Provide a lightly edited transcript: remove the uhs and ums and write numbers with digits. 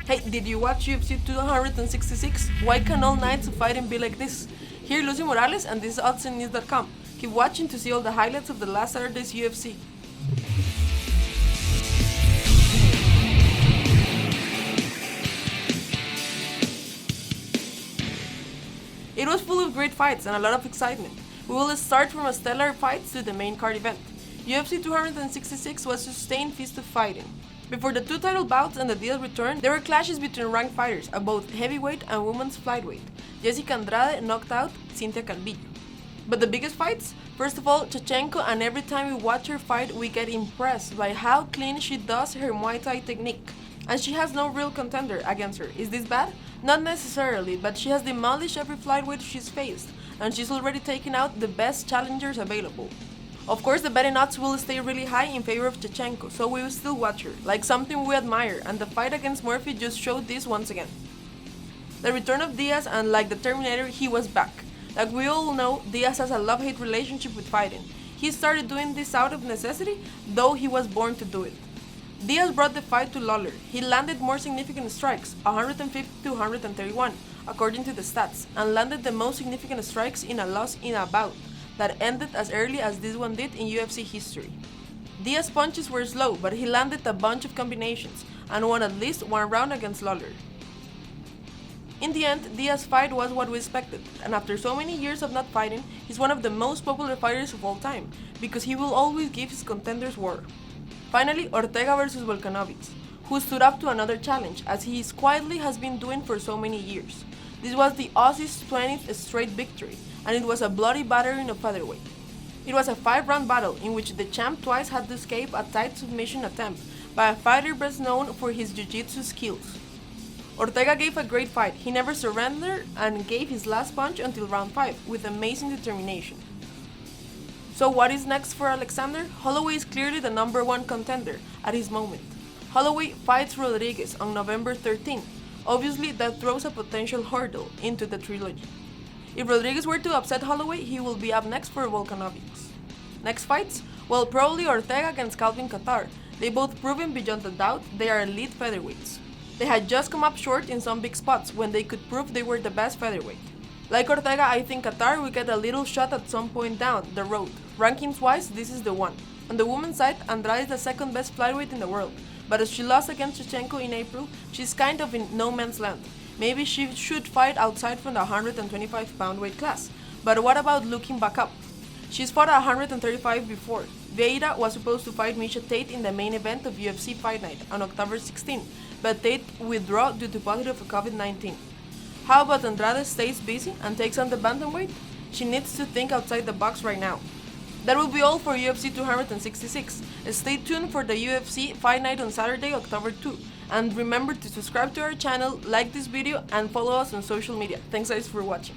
Hey, did you watch UFC 266? Why can all nights of fighting be like this? Here Lucy Morales and this is oddsandnews.com. Keep watching to see all the highlights of the last Saturday's UFC. It was full of great fights and a lot of excitement. We will start from a stellar fight to the main card event. UFC 266 was a sustained feast of fighting. Before the two title bouts and the Diaz return, there were clashes between ranked fighters at both heavyweight and women's flyweight. Jessica Andrade knocked out Cynthia Calvillo. But the biggest fights? First of all, Shevchenko, and every time we watch her fight we get impressed by how clean she does her Muay Thai technique. And she has no real contender against her. Is this bad? Not necessarily, but she has demolished every flyweight she's faced, and she's already taken out the best challengers available. Of course, the betting odds will stay really high in favor of Shevchenko, so we will still watch her, like something we admire, and the fight against Murphy just showed this once again. The return of Diaz, and like the Terminator, he was back. Like we all know, Diaz has a love-hate relationship with fighting. He started doing this out of necessity, though he was born to do it. Diaz brought the fight to Lawlor. He landed more significant strikes, 150 to 131, according to the stats, and landed the most significant strikes in a loss in a bout that ended as early as this one did in UFC history. Diaz's punches were slow, but he landed a bunch of combinations and won at least one round against Lawlor. In the end, Diaz's fight was what we expected, and after so many years of not fighting, he's one of the most popular fighters of all time, because he will always give his contenders war. Finally, Ortega versus Volkanovski, who stood up to another challenge, as he quietly has been doing for so many years. This was the Aussie's 20th straight victory, and it was a bloody battering of featherweight. It was a 5-round battle in which the champ twice had to escape a tight submission attempt by a fighter best known for his jiu-jitsu skills. Ortega gave a great fight. He never surrendered and gave his last punch until round 5 with amazing determination. So what is next for Alexander? Holloway is clearly the #1 contender at his moment. Holloway fights Rodriguez on November 13. Obviously, that throws a potential hurdle into the trilogy. If Rodriguez were to upset Holloway, he will be up next for Volkanovski. Next fights? Well, probably Ortega against Calvin Kattar. They both proven beyond a doubt they are elite featherweights. They had just come up short in some big spots when they could prove they were the best featherweight. Like Ortega, I think Kattar will get a little shot at some point down the road. Rankings-wise, this is the one. On the women's side, Andrade is the second best flyweight in the world, but as she lost against Shevchenko in April, she's kind of in no man's land. Maybe she should fight outside from the 125-pound weight class. But what about looking back up? She's fought at 135 before. Vieira was supposed to fight Miesha Tate in the main event of UFC Fight Night on October 16, but Tate withdrew due to positive for COVID-19. How about Andrade stays busy and takes on the bantamweight? She needs to think outside the box right now. That will be all for UFC 266. Stay tuned for the UFC Fight Night on Saturday, October 2. And remember to subscribe to our channel, like this video, and follow us on social media. Thanks guys for watching.